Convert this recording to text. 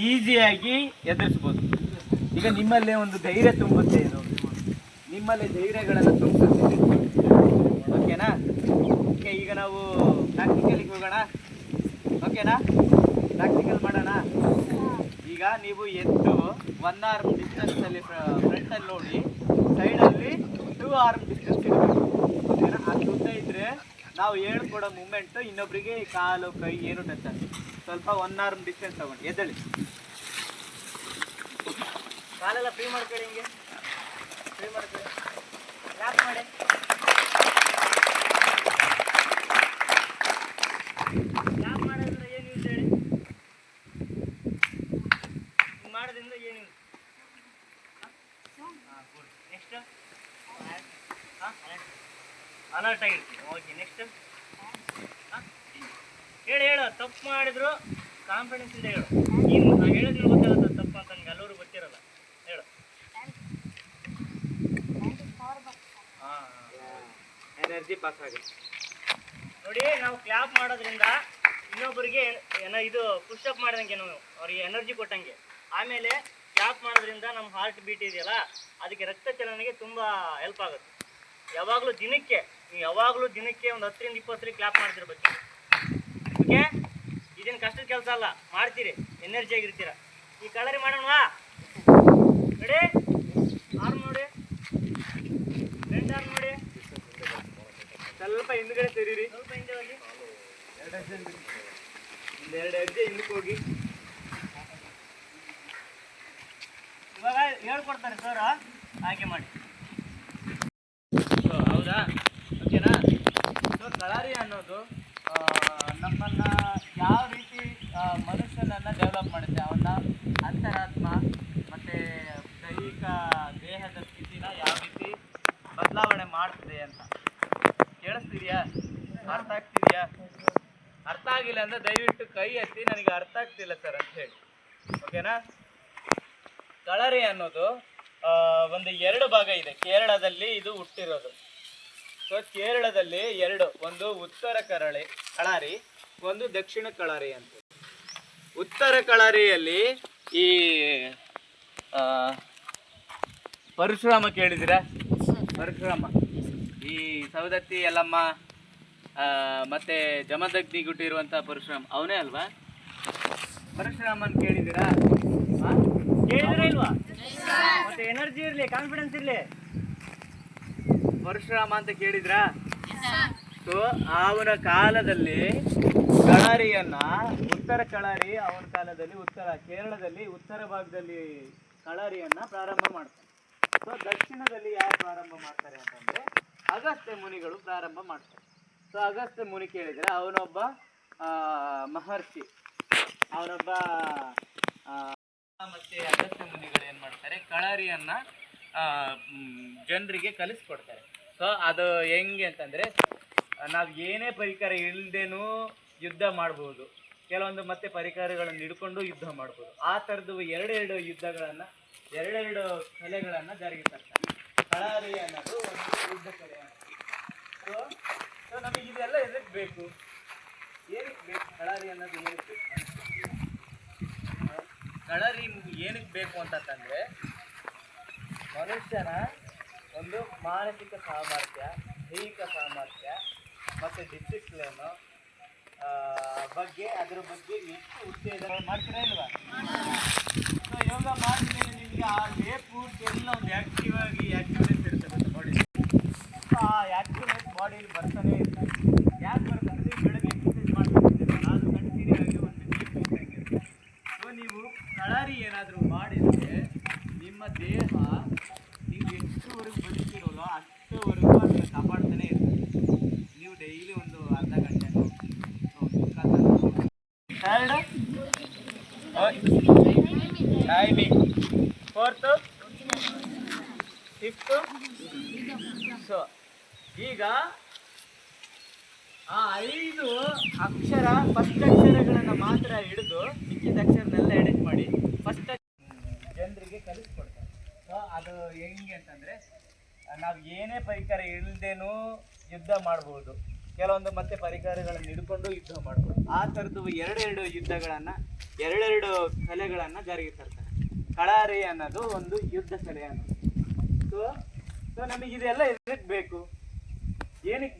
ಈಸಿಯಾಗಿ ಎದುರಿಸ್ಬೋದು. ಈಗ ನಿಮ್ಮಲ್ಲೇ ಒಂದು ಧೈರ್ಯ ತುಂಬುತ್ತೆ, ಇದು ನಿಮ್ಮಲ್ಲಿ ಧೈರ್ಯಗಳನ್ನು ತುಂಬಿಸುತ್ತೆ. ಓಕೆನಾ? ಓಕೆ, ಈಗ ನಾವು ಪ್ರಾಕ್ಟಿಕಲಿಗೆ ಹೋಗೋಣ. ಓಕೆನಾ? ಪ್ರಾಕ್ಟಿಕಲ್ ಮಾಡೋಣ. ಈಗ ನೀವು ಎದ್ದು 1 ಆರ್ಮ್ ಡಿಸ್ಟೆನ್ಸಲ್ಲಿ ಫ್ರಂಟಲ್ಲಿ ನೋಡಿ, ಸೈಡಲ್ಲಿ 2 ಆರ್ಮ್ ಡಿಸ್ಟೆನ್ಸ್ ಇರಬೇಕು. ಓಕೆನಾ? ಅದು ಉದ್ದ ಇದ್ದರೆ ನಾವು ಹೇಳ್ಕೊಡೋ ಮೂಮೆಂಟು ಇನ್ನೊಬ್ಬರಿಗೆ ಕಾಲು ಕೈ ಏನು ಟಚ್ ಆಗುತ್ತೆ. ಸ್ವಲ್ಪ 1 ಆರ್ಮ್ ಡಿಸ್ಟೆನ್ಸ್ ತಗೊಂಡು ಎದ್ದೇಳಿ, ಕಾಲೆಲ್ಲ ಫ್ರೀ ಮಾಡ್ಕೊಳ್ಳಿ, ಹಿಂಗೆ ಫ್ರೀ ಮಾಡ್ಕೊಳ್ಳಿ, ಕ್ಲಾಪ್ ಮಾಡಿ. ಕ್ಲಾಪ್ ಮಾಡೋದ್ರಿಂದ ಏನು ಯೂಸ್ ಹೇಳಿ? ಮಾಡೋದ್ರಿಂದ ಏನು ಯೂಸ್? ಹಾಂ, ಗುಡ್. ನೆಕ್ಸ್ಟ್ ಅಲರ್ಟ್ ಆಗಿರ್ತೀವಿ. ಓಕೆ, ನೆಕ್ಸ್ಟ್ ಹೇಳು. ತಪ್ಪು ಮಾಡಿದ್ರು ಕಾನ್ಫಿಡೆನ್ಸ್ ಇಂದ ಹೇಳು. ನೀನು ನಾನು ಹೇಳೋದ್ರಿಂದ ಗೊತ್ತಾಗುತ್ತೆ ತಪ್ಪು ಅಂತ, ನನಗೆ ಎಲ್ಲರೂ ಗೊತ್ತಿರಲ್ಲ. ಹೇಳು. ಹಾಂ, ಎನರ್ಜಿ ಪಾಸ್ ಆಗುತ್ತೆ. ನೋಡಿ, ನಾವು ಕ್ಲಾಪ್ ಮಾಡೋದ್ರಿಂದ ಇನ್ನೊಬ್ಬರಿಗೆ ಇದು ಪುಷಪ್ ಮಾಡಿದಂಗೆ, ನಾವು ಅವ್ರಿಗೆ ಎನರ್ಜಿ ಕೊಟ್ಟಂಗೆ. ಆಮೇಲೆ ಕ್ಲಾಪ್ ಮಾಡೋದ್ರಿಂದ ನಮ್ಮ ಹಾರ್ಟ್ ಬೀಟ್ ಇದೆಯಲ್ಲ, ಅದಕ್ಕೆ ರಕ್ತ ಚಲನೆಗೆ ತುಂಬ ಹೆಲ್ಪ್ ಆಗುತ್ತೆ. ಯಾವಾಗಲೂ ದಿನಕ್ಕೆ ಒಂದು 10ರಿಂದ 20 ಸಲ ಕ್ಲಾಪ್ ಮಾಡ್ತಿರ್ಬೇಕು. ಓಕೆ, ಇದೇನು ಕಷ್ಟದ ಕೆಲಸ ಅಲ್ಲ, ಮಾಡ್ತೀರಿ, ಎನರ್ಜಿ ಆಗಿರ್ತೀರ. ಈ ಕಲರಿ ಮಾಡೋಣವಾ? ನೋಡಿ, ಆರ್ಮ್ ನೋಡಿ, ಫ್ರಂಟ್ ಆರ್ಮ್ ನೋಡಿ, ಸ್ವಲ್ಪ ಹಿಂದ್ಗಡೆ ತೆರೀರಿ, ಸ್ವಲ್ಪ ಹಿಂದೆ ಹೋಗಿ, 2 ಹೆಜ್ಜೆ ಹಿಂದಕ್ಕೆ ಹೋಗಿ. ಇವಾಗ ಹೇಳ್ಕೊಡ್ತಾರೆ ಸರ್, ಹಾಗೆ ಮಾಡಿ. ಹೌದಾ? ಓಕೆನಾ? ಸೊ ಕಳರಿ ಅನ್ನೋದು ನಮ್ಮನ್ನು ಯಾವ ರೀತಿ ಮನುಷ್ಯನನ್ನು ಡೆವಲಪ್ ಮಾಡುತ್ತೆ, ಅವನ ಅಂತರಾತ್ಮ ಮತ್ತು ದೈಹಿಕ ದೇಹದ ಸ್ಥಿತಿನ ಯಾವ ರೀತಿ ಬದಲಾವಣೆ ಮಾಡ್ತದೆ ಅಂತ. ಕೇಳಿಸ್ತಿದೆಯಾ? ಅರ್ಥ ಆಗ್ತಿದೆಯಾ? ಅರ್ಥ ಆಗಿಲ್ಲ ಅಂದರೆ ದಯವಿಟ್ಟು ಕೈ ಎತ್ತಿ, ನನಗೆ ಅರ್ಥ ಆಗ್ತಿಲ್ಲ ಸರ್ ಅಂತ ಹೇಳಿ. ಓಕೆನಾ? ಕಳರಿ ಅನ್ನೋದು ಒಂದು 2 ಭಾಗ ಇದೆ. ಕೇರಳದಲ್ಲಿ ಇದು ಹುಟ್ಟಿರೋದು. ಸೊ ಕೇರಳದಲ್ಲಿ 2, ಒಂದು ಉತ್ತರ ಕಳರಿ, ಒಂದು ದಕ್ಷಿಣ ಕಳರಿ ಅಂತ. ಉತ್ತರ ಕಳರಿಯಲ್ಲಿ ಈ ಪರಶುರಾಮ ಕೇಳಿದಿರಾ? ಪರಶುರಾಮ, ಈ ಸವದತ್ತಿ ಯಲ್ಲಮ್ಮ ಮತ್ತೆ ಜಮದಗ್ನಿ ಗುಟ್ಟಿರುವಂಥ ಪರಶುರಾಮ ಅವನೇ ಅಲ್ವಾ? ಪರಶುರಾಮನ್ ಕೇಳಿದಿರಾ? ಕೇಳಿದ್ರೆ ಇಲ್ವಾ? ಮತ್ತೆ ಎನರ್ಜಿ ಇರಲಿ, ಕಾನ್ಫಿಡೆನ್ಸ್ ಇರಲಿ. ಪರಶುರಾಮ ಅಂತ ಕೇಳಿದ್ರಾ? ಸೊ ಅವನ ಕಾಲದಲ್ಲಿ ಕಳರಿಯನ್ನ, ಉತ್ತರ ಕಳರಿ ಅವನ ಕಾಲದಲ್ಲಿ ಕೇರಳದಲ್ಲಿ ಉತ್ತರ ಭಾಗದಲ್ಲಿ ಕಳರಿಯನ್ನ ಪ್ರಾರಂಭ ಮಾಡ್ತಾರೆ. ಸೊ ದಕ್ಷಿಣದಲ್ಲಿ ಯಾರು ಪ್ರಾರಂಭ ಮಾಡ್ತಾರೆ ಅಂತಂದ್ರೆ ಅಗಸ್ತ್ಯ ಮುನಿಗಳು ಪ್ರಾರಂಭ ಮಾಡ್ತಾರೆ. ಸೊ ಅಗಸ್ತ್ಯ ಮುನಿ ಕೇಳಿದ್ರೆ ಅವನೊಬ್ಬ ಮಹರ್ಷಿ, ಅವನೊಬ್ಬ ಮತ್ತೆ ಅಗಸ್ತ್ಯ ಮುನಿಗಳು ಏನು ಮಾಡ್ತಾರೆ, ಕಳರಿಯನ್ನ ಜನರಿಗೆ ಕಲಿಸ್ಕೊಡ್ತಾರೆ. ಸೊ ಅದು ಹೆಂಗೆ ಅಂತಂದರೆ, ನಾವು ಏನೇ ಪರಿಕರ ಇಲ್ಲದೇನೂ ಯುದ್ಧ ಮಾಡ್ಬೋದು, ಕೆಲವೊಂದು ಮತ್ತೆ ಪರಿಕರಗಳನ್ನು ಹಿಡ್ಕೊಂಡು ಯುದ್ಧ ಮಾಡ್ಬೋದು. ಆ ಥರದ್ದು 2 ಯುದ್ಧಗಳನ್ನು, 2 ಕಲೆಗಳನ್ನು ಜಾರಿಗೆ ತರ್ತಾರೆ. ಕಳರಿ ಅನ್ನೋದು ಒಂದು ಯುದ್ಧ ಕಲೆ. ಸೊ ನಮಗೆ ಇದೆಲ್ಲ ಏನಕ್ಕೆ ಬೇಕು? ಕಳರಿ ಅನ್ನೋದು ಏನಕ್ಕೆ ಬೇಕು? ಕಳರಿ ಏನಕ್ಕೆ ಬೇಕು ಅಂತಂದರೆ, ಮನುಷ್ಯನ ಒಂದು ಮಾನಸಿಕ ಸಾಮರ್ಥ್ಯ, ದೈಹಿಕ ಸಾಮರ್ಥ್ಯ ಮತ್ತು ಡಿಸಿಪ್ಲಿನು ಅದ್ರ ಬಗ್ಗೆ ಎಷ್ಟು ಉತ್ತೇಜನ ಮಾಡ್ತೀರಾ ಇಲ್ವಾ? ಸೊ ಯೋಗ ಮಾಡಿದ್ಮೇಲೆ ನಿಮಗೆ ಆ ಡೇ ಪೂರ್ತಿ ಎಲ್ಲ ಒಂದು ಆ್ಯಕ್ಟಿವ್ನೆಸ್ ಇರ್ತದೆ ಬಾಡಿ. ಆ ಆ್ಯಕ್ಟಿವ್ನೆಸ್ ಬಾಡಿಯಲ್ಲಿ ಬರ್ತಾನೆ ಇರ್ತದೆ. ಯಾಕೆ ಬರ್ತಂದ್ರೆ ನೀವು ಬೆಳಗ್ಗೆ ಎಕ್ಸಸೈಸ್ ಮಾಡ್ತಿರ್ತೀರ, ಅದು ಕಂಟಿನ್ಯೂ ಆಗಿ ಒಂದು ಇರುತ್ತೆ. ಸೊ ನೀವು ಕಳರಿ ಏನಾದರೂ ಮಾಡಿದರೆ ನಿಮ್ಮ ದೇಹ ನೀವು ಎಷ್ಟುವರೆಗೂ ಬದುಕಿರೋಲ್ಲ ಅಷ್ಟುವರೆಗೂ ಅದನ್ನು ಕಾಪಾಡ್ತಾನೆ ಇರ್ತದೆ. ನೀವು ಡೈಲಿ ಒಂದು ಅರ್ಧ ಗಂಟೆ ಟೈಮಿಂಗ್, 4th 5th. ಸೊ ಈಗ ಆ 5 ಅಕ್ಷರ, ಫಸ್ಟ್ ಅಕ್ಷರಗಳನ್ನು ಮಾತ್ರ ಹಿಡಿದು ಮಿಕ್ಕಿದ ಅಕ್ಷರನೆಲ್ಲ ಎಡಿಟ್ ಮಾಡಿ ಫಸ್ಟ್ ಜನರಿಗೆ ಕಲಿಸ್ಕೊಡ್ತಾರೆ. ಸೊ ಅದು ಹೆಂಗೆ ಅಂತಂದರೆ, ನಾವು ಏನೇ ಪರಿಕರ ಇಲ್ಲದೇನೂ ಯುದ್ಧ ಮಾಡ್ಬೋದು, ಕೆಲವೊಂದು ಮತ್ತೆ ಪರಿಕರಗಳನ್ನು ಹಿಡ್ಕೊಂಡು ಯುದ್ಧ ಮಾಡ್ಬೋದು. ಆ ಥರದ್ದು 2 ಯುದ್ಧಗಳನ್ನು ಎರಡೆರಡು ಕಲೆಗಳನ್ನ ಜಾರಿಗೆ ತರ್ತಾರೆ. ಕಳಾರಿ ಅನ್ನೋದು ಒಂದು ಯುದ್ಧ ಕಲೆ ಅನ್ನೋದು. ಸೊ ನಮಗೆ ಇದೆಲ್ಲ ಎದಕ್ ಬೇಕು, ಏನಕ್ಕೆ